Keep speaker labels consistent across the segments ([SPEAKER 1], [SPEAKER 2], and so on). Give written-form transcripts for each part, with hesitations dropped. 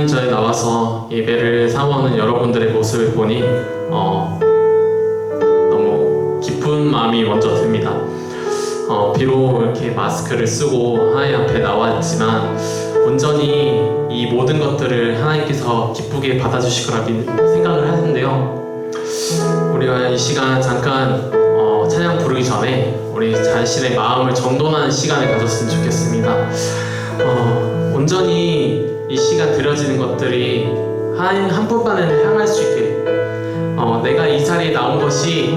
[SPEAKER 1] 시간 전에 나와서 예배를 사모하는 여러분들의 모습을 보니 너무 기쁜 마음이 먼저 듭니다. 비록 이렇게 마스크를 쓰고 하나님 앞에 나왔지만 온전히 이 모든 것들을 하나님께서 기쁘게 받아주실 거라 생각을 하는데요. 우리가 이 시간 잠깐 찬양 부르기 전에 우리 자신의 마음을 정돈하는 시간을 가졌으면 좋겠습니다. 온전히 이 시간 드려지는 것들이 하나님 한 분만을 향할 수 있게 내가 이 자리에 나온 것이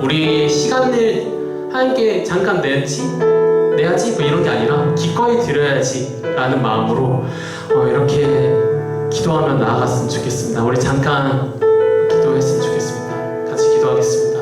[SPEAKER 1] 우리 시간을 하나님께 잠깐 내야지 뭐 이런 게 아니라 기꺼이 드려야지 라는 마음으로 이렇게 기도하며 나아갔으면 좋겠습니다. 우리 잠깐 기도했으면 좋겠습니다. 같이 기도하겠습니다.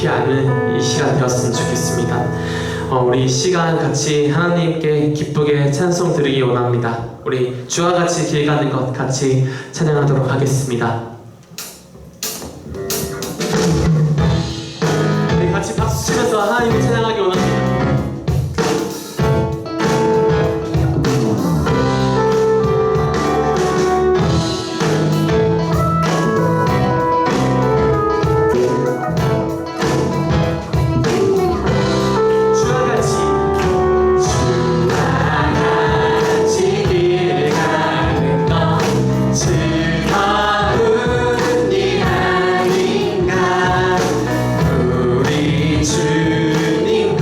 [SPEAKER 1] 깊이 아는 이 시간 되었으면 좋겠습니다. 우리 이 시간 같이 하나님께 기쁘게 찬송 드리기 원합니다. 우리 주와 같이 길 가는 것 같이 찬양하도록 하겠습니다. 우리 같이 박수 치면서 하나님을 찬양하기 원합니다.
[SPEAKER 2] 주님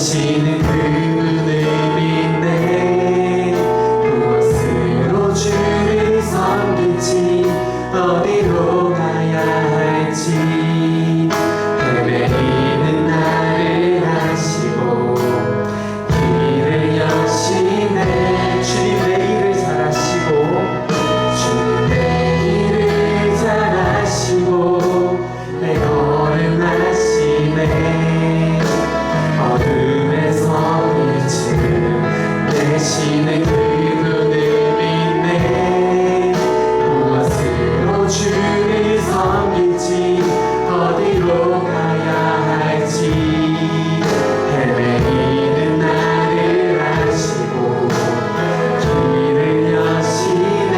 [SPEAKER 1] 여시는 그분을 믿네. 무엇으로 주를 섬길지 어디로 가야 할지 헤매이는 나를 아시고 길을 여시네. 주님 내 일을 잘 아시고 주님 내 일을 잘 아시고 내 걸음 아시네. 어둠에서 빛을 내시는 그분을 믿네. 무엇으로 주를 섬길지 어디로 가야 할지 헤매이는 나를 아시고 길을 여시네.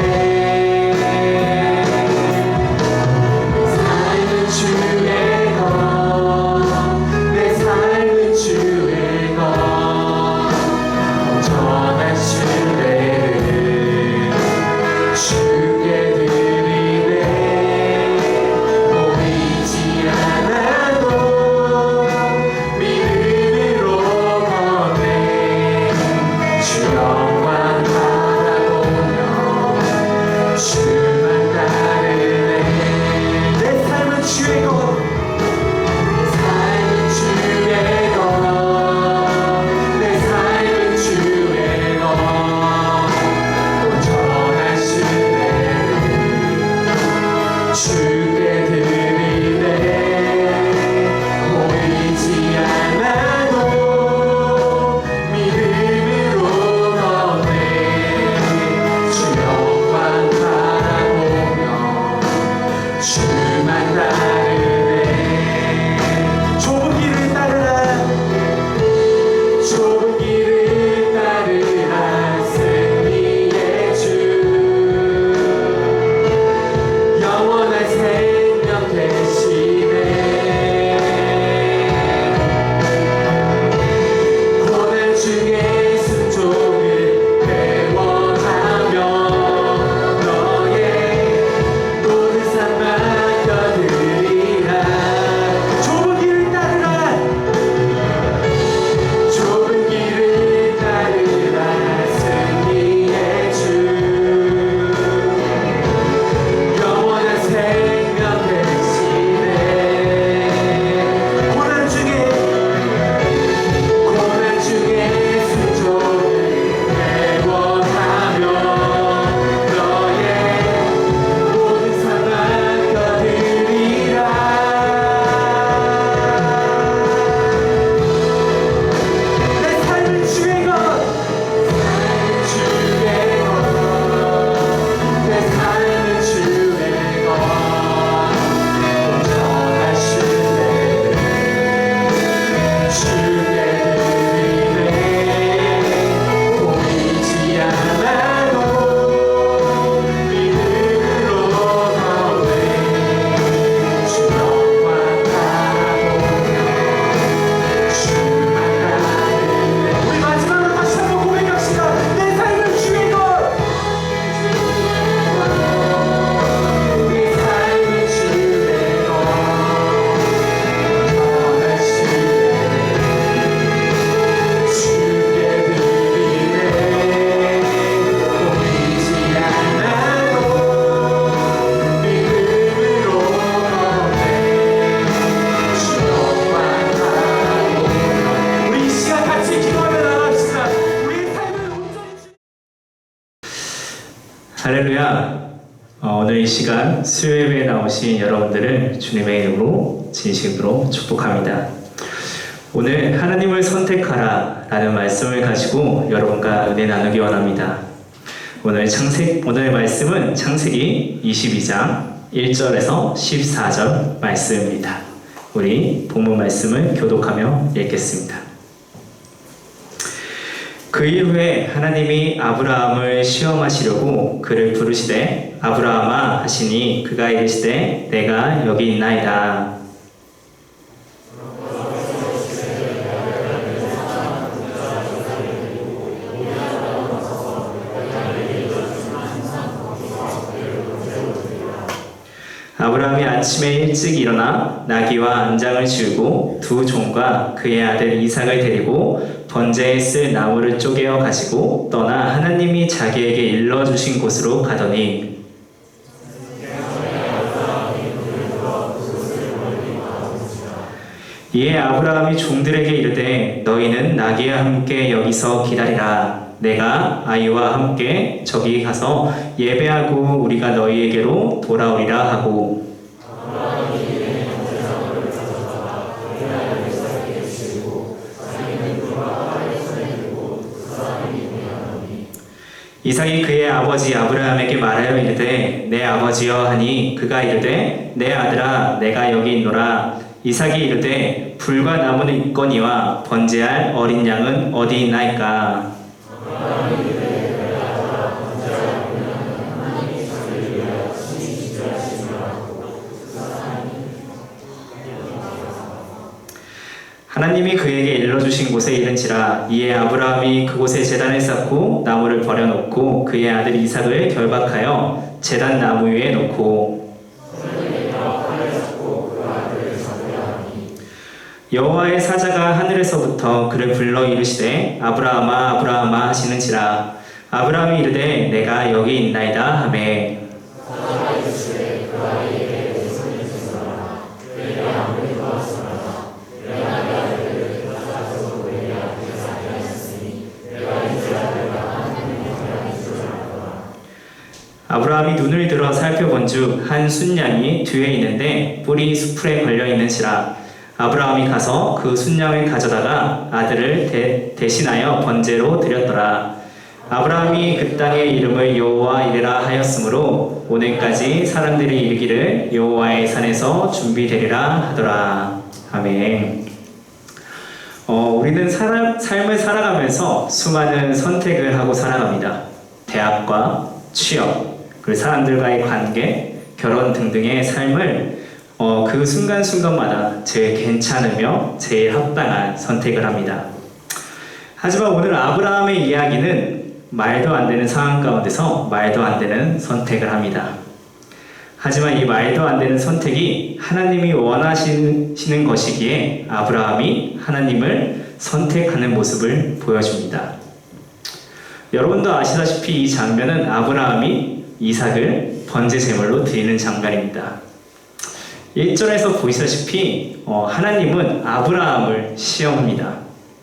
[SPEAKER 1] 삶은 주의 것, 내 삶은 주의 것, 온전한 신뢰를 주께 드리네. 보이지 않아도 믿음으로 걷네. 주 영광 바라보며 주만 따르네. 내 삶은 주의 것, 내 삶은 주의 것, 내 삶은 주의 것, 온전한 신뢰를 주께 드리네. 보이지 않아도 믿음으로 걷네. 주 영광 바라보며 주만 따르네. 좁은 길을 따르라, 좁은 길을 따르라. 승리의 주 영원한 생명 되시네. 고난 중에 순종을 배워가며 너의 모든 삶 맡겨드리라. 좁은 길을 따르라, 좁은 길을 따르라. 승리의 주 영원한 생명 되시네. 고난 중에 순종을 배워가며 너의 모든 삶 맡겨드리라. 내 삶은 주의 것, 주의 것, 내 삶은 주의 것, 온전한 신뢰를 주께 드리네. 보이지 않아도 믿음으로 걷네. 주 영광 바라보며 주만 따르네. 우리 마지막으로 다시 한번 고백합시다. 내 삶은 주의 것, 내 삶은 주의 것, 온전한 신뢰를 주께 드리네. 보이지 않아도 믿음으로 걷네. 주 영광 바라보며 우리 이 시간 같이 기도하며 나갑시다. 우리의 삶을 온전히
[SPEAKER 2] 할렐루야. 오늘 이 시간 수요예배에 나오신 여러분들을 주님의 이름으로 진심으로 축복합니다. 오늘 하나님을 선택하라 라는 말씀을 가지고 여러분과 은혜 나누기 원합니다. 오늘 말씀은 창세기 22장 1절에서 14절 말씀입니다. 우리 본문 말씀을 교독하며 읽겠습니다. 그 이후에 하나님이 아브라함을 시험하시려고 그를 부르시되 아브라함아 하시니 그가 이르시되 내가 여기 있나이다. 아브라함이 아침에 일찍 일어나 나귀와 안장을 지우고 두 종과 그의 아들 이삭을 데리고 번제에 쓸 나무를 쪼개어 가지고 떠나 하나님이 자기에게 일러주신 곳으로 가더니 이에 아브라함이 종들에게 이르되 너희는 나귀와 함께 여기서 기다리라. 내가 아이와 함께 저기 가서 예배하고 우리가 너희에게로 돌아오리라 하고 이삭이 그의 아버지 아브라함에게 말하여 이르되 내 아버지여 하니 그가 이르되 내 아들아 내가 여기 있노라. 이삭이 이르되 불과 나무는 있거니와 번제할 어린 양은 어디 있나이까. 하나님이 그에게 일러주신 곳에 이른지라. 이에 아브라함이 그곳에 제단을 쌓고 나무를 버려놓고 그의 아들 이삭을 결박하여 제단 나무 위에 놓고 여호와의 사자가 하늘에서부터 그를 불러 이르시되 아브라함아 아브라함아 하시는지라. 아브라함이 이르되 내가 여기 있나이다 하매 아브라함이 눈을 들어 살펴본즉 한 순양이 뒤에 있는데 뿔이 수풀에 걸려 있는지라. 아브라함이 가서 그 순양을 가져다가 아들을 대신하여 번제로 드렸더라. 아브라함이 그 땅의 이름을 여호와 이레라 하였으므로 오늘까지 사람들이 이르기를 여호와의 산에서 준비되리라 하더라. 아멘. 우리는 삶을 살아가면서 수많은 선택을 하고 살아갑니다. 대학과 취업, 그리고 사람들과의 관계, 결혼 등등의 삶을 그 순간순간마다 제일 괜찮으며 제일 합당한 선택을 합니다. 하지만 오늘 아브라함의 이야기는 말도 안 되는 상황 가운데서 말도 안 되는 선택을 합니다. 하지만 이 말도 안 되는 선택이 하나님이 원하시는 것이기에 아브라함이 하나님을 선택하는 모습을 보여줍니다. 여러분도 아시다시피 이 장면은 아브라함이 이삭을 번제 제물로 드리는 장면입니다. 1절에서 보시다시피 하나님은 아브라함을 시험합니다.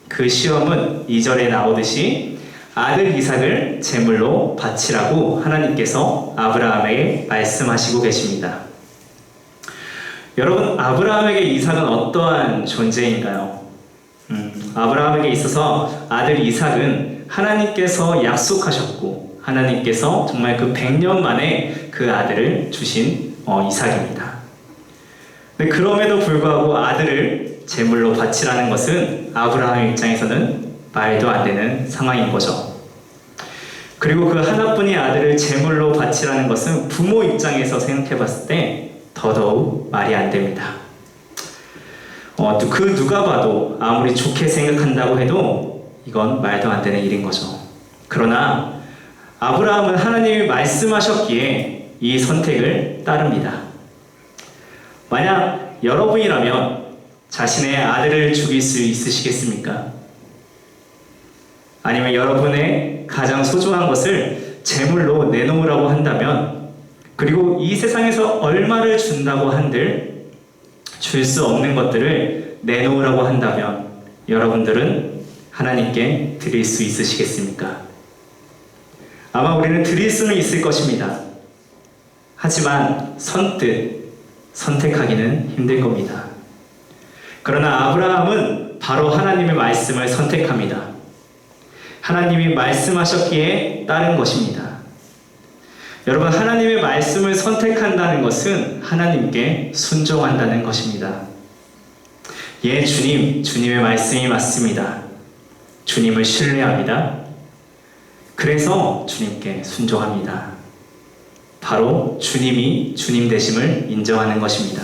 [SPEAKER 2] 그 시험은 2절에 나오듯이 아들 이삭을 제물로 바치라고 하나님께서 아브라함에게 말씀하시고 계십니다. 여러분, 아브라함에게 이삭은 어떠한 존재인가요? 아브라함에게 있어서 아들 이삭은 하나님께서 약속하셨고 하나님께서 정말 그 100년 만에 그 아들을 주신 이삭입니다. 그럼에도 불구하고 아들을 제물로 바치라는 것은 아브라함의 입장에서는 말도 안 되는 상황인 거죠. 그리고 그 하나뿐인 아들을 제물로 바치라는 것은 부모 입장에서 생각해 봤을 때 더더욱 말이 안 됩니다. 그 누가 봐도 아무리 좋게 생각한다고 해도 이건 말도 안 되는 일인 거죠. 그러나 아브라함은 하나님이 말씀하셨기에 이 선택을 따릅니다. 만약 여러분이라면 자신의 아들을 죽일 수 있으시겠습니까? 아니면 여러분의 가장 소중한 것을 제물로 내놓으라고 한다면, 그리고 이 세상에서 얼마를 준다고 한들 줄 수 없는 것들을 내놓으라고 한다면 여러분들은 하나님께 드릴 수 있으시겠습니까? 아마 우리는 드릴 수는 있을 것입니다. 하지만 선뜻 선택하기는 힘들 겁니다. 그러나 아브라함은 바로 하나님의 말씀을 선택합니다. 하나님이 말씀하셨기에 따른 것입니다. 여러분, 하나님의 말씀을 선택한다는 것은 하나님께 순종한다는 것입니다. 예, 주님의 말씀이 맞습니다. 주님을 신뢰합니다. 그래서 주님께 순종합니다. 바로 주님이 주님 되심을 인정하는 것입니다.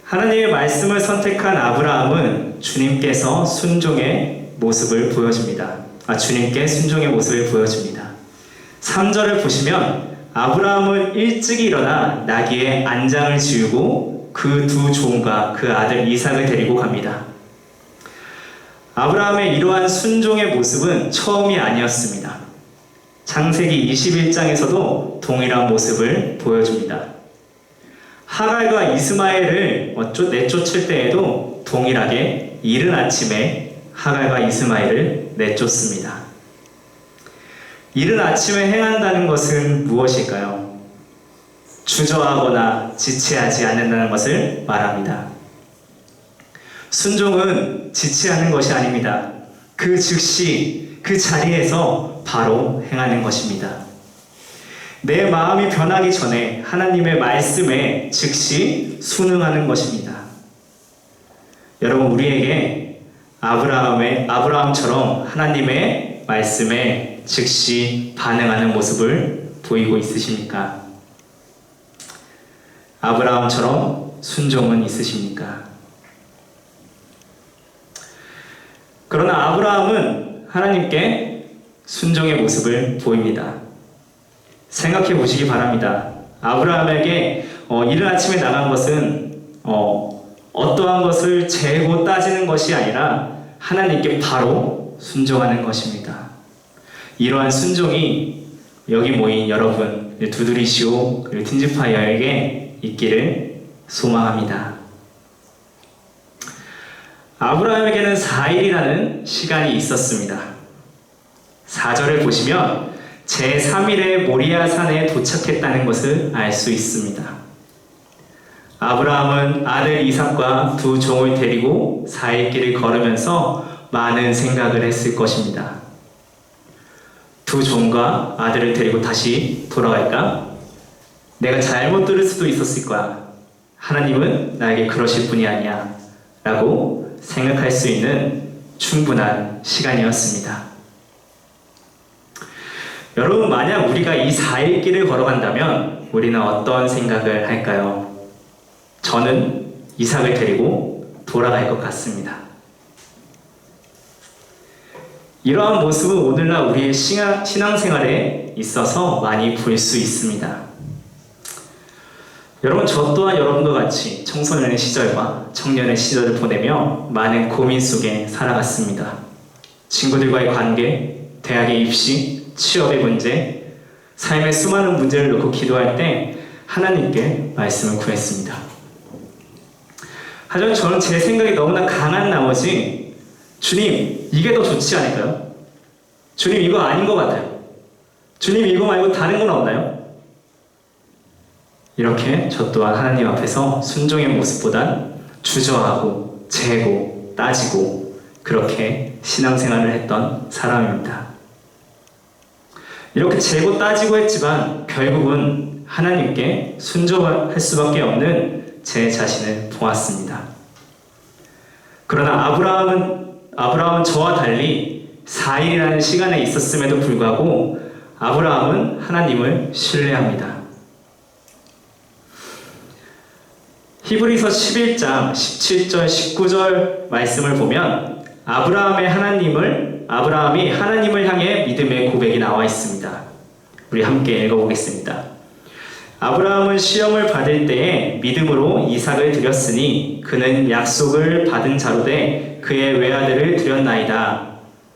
[SPEAKER 2] 하나님의 말씀을 선택한 아브라함은 주님께서 순종의 모습을 보여줍니다. 주님께 순종의 모습을 보여줍니다. 3절을 보시면 아브라함은 일찍이 일어나 나귀의 안장을 지우고 그 두 종과 그 아들 이삭을 데리고 갑니다. 아브라함의 이러한 순종의 모습은 처음이 아니었습니다. 창세기 21장에서도 동일한 모습을 보여줍니다. 하갈과 이스마엘을 내쫓을 때에도 동일하게 이른 아침에 하갈과 이스마엘을 내쫓습니다. 이른 아침에 행한다는 것은 무엇일까요? 주저하거나 지체하지 않는다는 것을 말합니다. 순종은 지체하는 것이 아닙니다. 그 즉시 그 자리에서 바로 행하는 것입니다. 내 마음이 변하기 전에 하나님의 말씀에 즉시 순응하는 것입니다. 여러분, 우리에게 아브라함처럼 하나님의 말씀에 즉시 반응하는 모습을 보이고 있으십니까? 아브라함처럼 순종은 있으십니까? 그러나 아브라함은 하나님께 순종의 모습을 보입니다. 생각해 보시기 바랍니다. 아브라함에게 이른 아침에 나간 것은 어떠한 것을 재고 따지는 것이 아니라 하나님께 바로 순종하는 것입니다. 이러한 순종이 여기 모인 여러분, 두드리시오 그리고 틴즈파이어에게 있기를 소망합니다. 아브라함에게는 4일이라는 시간이 있었습니다. 4절을 보시면 제3일에 모리아 산에 도착했다는 것을 알 수 있습니다. 아브라함은 아들 이삭과 두 종을 데리고 4일 길을 걸으면서 많은 생각을 했을 것입니다. 두 종과 아들을 데리고 다시 돌아갈까? 내가 잘못 들을 수도 있었을 거야. 하나님은 나에게 그러실 분이 아니야. 라고 생각할 수 있는 충분한 시간이었습니다. 여러분, 만약 우리가 이 4일 길을 걸어간다면 우리는 어떤 생각을 할까요? 저는 이삭을 데리고 돌아갈 것 같습니다. 이러한 모습은 오늘날 우리의 신앙생활에 있어서 많이 볼 수 있습니다. 여러분, 저 또한 여러분과 같이 청소년의 시절과 청년의 시절을 보내며 많은 고민 속에 살아갔습니다. 친구들과의 관계, 대학의 입시, 취업의 문제, 삶의 수많은 문제를 놓고 기도할 때 하나님께 말씀을 구했습니다. 하지만 저는 제 생각이 너무나 강한 나머지 주님, 이게 더 좋지 않을까요? 주님, 이거 아닌 것 같아요. 주님, 이거 말고 다른 건 없나요? 이렇게 저 또한 하나님 앞에서 순종의 모습보단 주저하고 재고 따지고 그렇게 신앙생활을 했던 사람입니다. 이렇게 재고 따지고 했지만 결국은 하나님께 순종할 수밖에 없는 제 자신을 보았습니다. 그러나 아브라함은 저와 달리 4일이라는 시간에 있었음에도 불구하고 아브라함은 하나님을 신뢰합니다. 히브리서 11장 17절 19절 말씀을 보면 아브라함이 하나님을 향해 믿음의 고백이 나와 있습니다. 우리 함께 읽어보겠습니다. 아브라함은 시험을 받을 때에 믿음으로 이삭을 드렸으니 그는 약속을 받은 자로되 그의 외아들을 드렸나이다.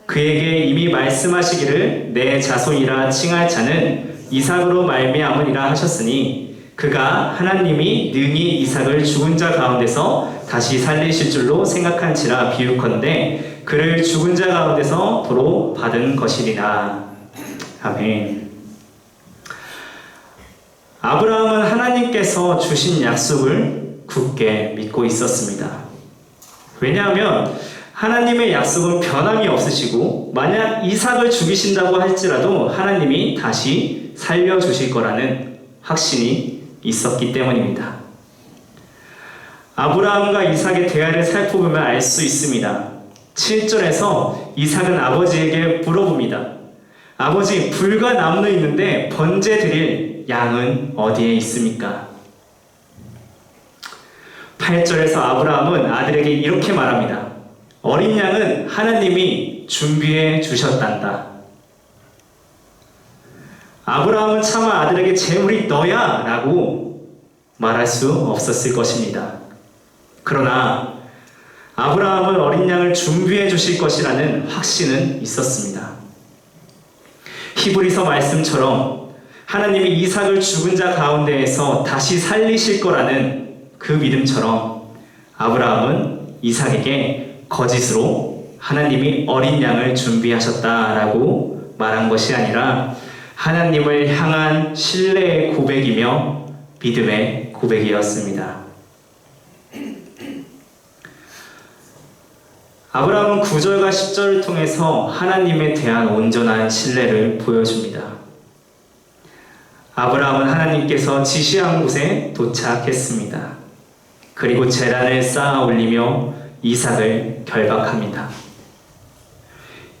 [SPEAKER 2] 그에게 이미 말씀하시기를 내 자손이라 칭할 자는 이삭으로 말미암으리라 하셨으니 그가 하나님이 능히 이삭을 죽은 자 가운데서 다시 살리실 줄로 생각한지라 비유컨대 그를 죽은 자 가운데서 도로 받은 것이리라. 아멘. 아브라함은 하나님께서 주신 약속을 굳게 믿고 있었습니다. 왜냐하면 하나님의 약속은 변함이 없으시고 만약 이삭을 죽이신다고 할지라도 하나님이 다시 살려주실 거라는 확신이 있었기 때문입니다. 아브라함과 이삭의 대화를 살펴보면 알 수 있습니다. 7절에서 이삭은 아버지에게 물어봅니다. 아버지, 불과 나무는 있는데 번제 드릴 양은 어디에 있습니까? 8절에서 아브라함은 아들에게 이렇게 말합니다. 어린 양은 하나님이 준비해 주셨단다. 아브라함은 차마 아들에게 재물이 너야 라고 말할 수 없었을 것입니다. 그러나 아브라함은 어린 양을 준비해 주실 것이라는 확신은 있었습니다. 히브리서 말씀처럼 하나님이 이삭을 죽은 자 가운데에서 다시 살리실 거라는 그 믿음처럼 아브라함은 이삭에게 거짓으로 하나님이 어린 양을 준비하셨다라고 말한 것이 아니라 하나님을 향한 신뢰의 고백이며 믿음의 고백이었습니다. 아브라함은 9절과 10절을 통해서 하나님에 대한 온전한 신뢰를 보여줍니다. 아브라함은 하나님께서 지시한 곳에 도착했습니다. 그리고 제단을 쌓아 올리며 이삭을 결박합니다.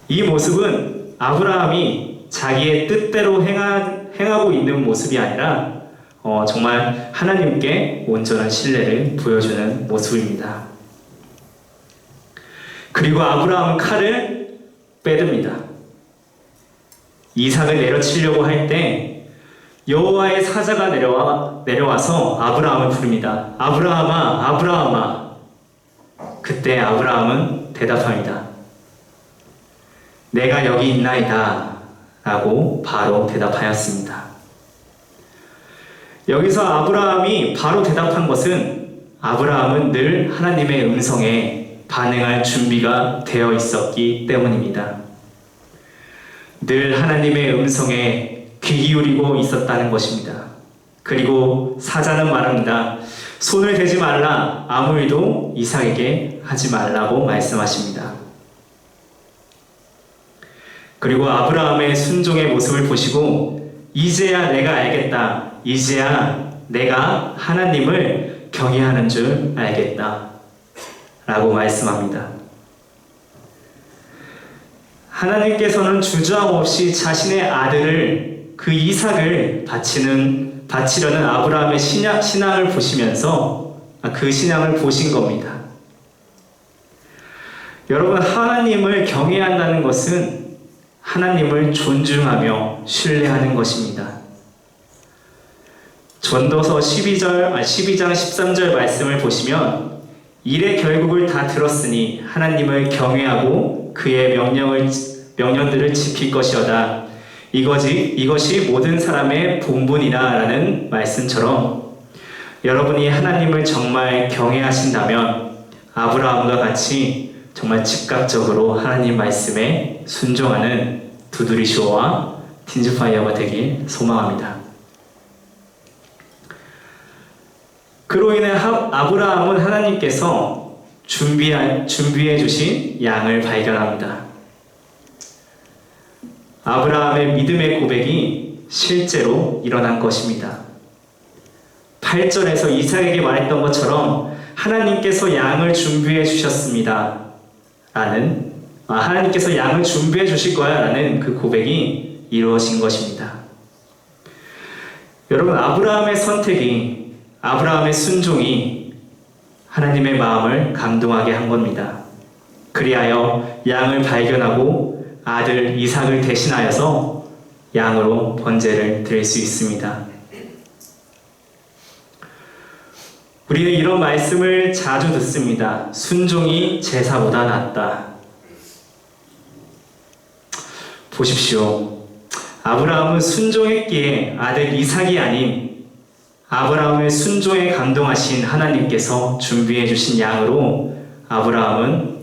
[SPEAKER 2] 이 모습은 아브라함이 자기의 뜻대로 행하고 있는 모습이 아니라 정말 하나님께 온전한 신뢰를 보여주는 모습입니다. 그리고 아브라함은 칼을 빼듭니다. 이삭을 내려치려고 할 때 여호와의 사자가 내려와서 아브라함을 부릅니다. 아브라함아, 아브라함아. 그때 아브라함은 대답합니다. 내가 여기 있나이다 라고 바로 대답하였습니다. 여기서 아브라함이 바로 대답한 것은 아브라함은 늘 하나님의 음성에 반응할 준비가 되어 있었기 때문입니다. 늘 하나님의 음성에 귀 기울이고 있었다는 것입니다. 그리고 사자는 말합니다. 손을 대지 말라. 아무 일도 이삭에게 하지 말라고 말씀하십니다. 그리고 아브라함의 순종의 모습을 보시고 이제야 내가 알겠다. 이제야 내가 하나님을 경외하는 줄 알겠다. 라고 말씀합니다. 하나님께서는 주저함 없이 자신의 아들을 그 이삭을 바치려는 아브라함의 신앙을 보시면서 그 신앙을 보신 겁니다. 여러분, 하나님을 경외한다는 것은 하나님을 존중하며 신뢰하는 것입니다. 전도서 12장 13절 말씀을 보시면 일의 결국을 다 들었으니 하나님을 경외하고 그의 명령들을 지킬 것이어다. 이것이 모든 사람의 본분이다 라는 말씀처럼 여러분이 하나님을 정말 경외하신다면 아브라함과 같이 정말 즉각적으로 하나님 말씀에 순종하는 두드리쇼와 틴즈파이어가 되길 소망합니다. 그로 인해 아브라함은 하나님께서 준비해 주신 양을 발견합니다. 아브라함의 믿음의 고백이 실제로 일어난 것입니다. 8절에서 이삭에게 말했던 것처럼 하나님께서 양을 준비해 주셨습니다. 하나님께서 양을 준비해 주실 거야 라는 그 고백이 이루어진 것입니다. 여러분, 아브라함의 선택이, 아브라함의 순종이 하나님의 마음을 감동하게 한 겁니다. 그리하여 양을 발견하고 아들 이삭을 대신하여서 양으로 번제를 드릴 수 있습니다. 우리는 이런 말씀을 자주 듣습니다. 순종이 제사보다 낫다. 보십시오. 아브라함은 순종했기에 아들 이삭이 아닌 아브라함의 순종에 감동하신 하나님께서 준비해 주신 양으로 아브라함은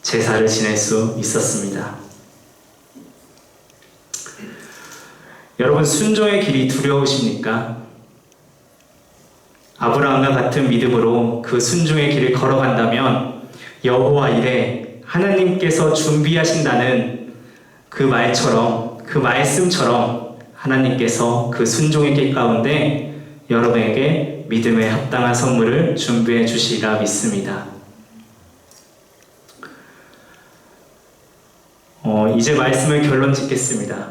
[SPEAKER 2] 제사를 지낼 수 있었습니다. 여러분, 순종의 길이 두려우십니까? 아브라함과 같은 믿음으로 그 순종의 길을 걸어간다면 여호와 이레, 하나님께서 준비하신다는 그 말처럼, 그 말씀처럼 하나님께서 그 순종의 길 가운데 여러분에게 믿음에 합당한 선물을 준비해 주시리라 믿습니다. 이제 말씀을 결론 짓겠습니다.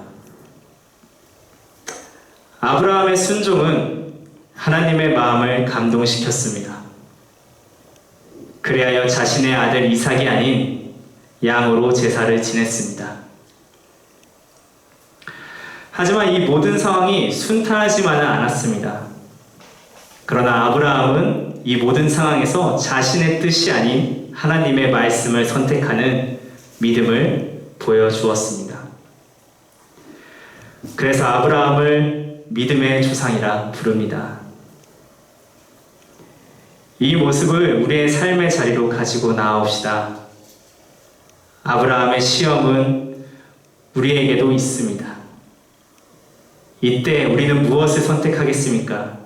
[SPEAKER 2] 아브라함의 순종은 하나님의 마음을 감동시켰습니다. 그리하여 자신의 아들 이삭이 아닌 양으로 제사를 지냈습니다. 하지만 이 모든 상황이 순탄하지만은 않았습니다. 그러나 아브라함은 이 모든 상황에서 자신의 뜻이 아닌 하나님의 말씀을 선택하는 믿음을 보여주었습니다. 그래서 아브라함을 믿음의 조상이라 부릅니다. 이 모습을 우리의 삶의 자리로 가지고 나아옵시다. 아브라함의 시험은 우리에게도 있습니다. 이때 우리는 무엇을 선택하겠습니까?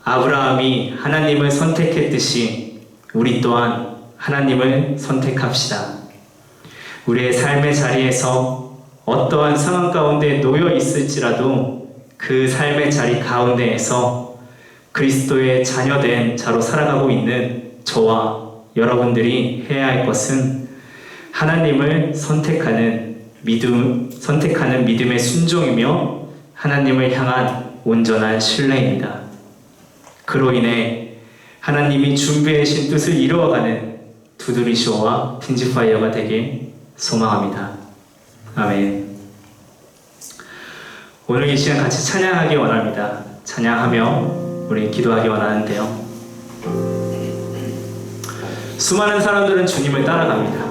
[SPEAKER 2] 아브라함이 하나님을 선택했듯이 우리 또한 하나님을 선택합시다. 우리의 삶의 자리에서 어떠한 상황 가운데 놓여 있을지라도 그 삶의 자리 가운데에서 그리스도의 자녀된 자로 살아가고 있는 저와 여러분들이 해야 할 것은 하나님을 선택하는 믿음의 순종이며 하나님을 향한 온전한 신뢰입니다. 그로 인해 하나님이 준비해 주신 뜻을 이루어가는 두드리쇼와 틴지파이어가 되길 소망합니다. 아멘. 오늘 이 시간 같이 찬양하기 원합니다. 찬양하며 우리 기도하기 원하는데요. 수많은 사람들은 주님을 따라갑니다.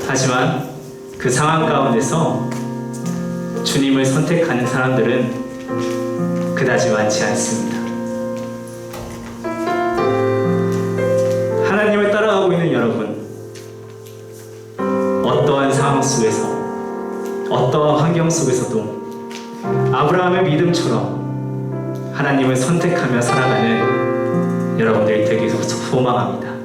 [SPEAKER 2] 하지만 그 상황 가운데서 주님을 선택하는 사람들은 그다지 많지 않습니다. 하나님을 따라가고 있는 여러분, 어떠한 상황 속에서, 어떠한 환경 속에서도 아브라함의 믿음처럼 하나님을 선택하며 살아가는 여러분들이 되기 소망합니다.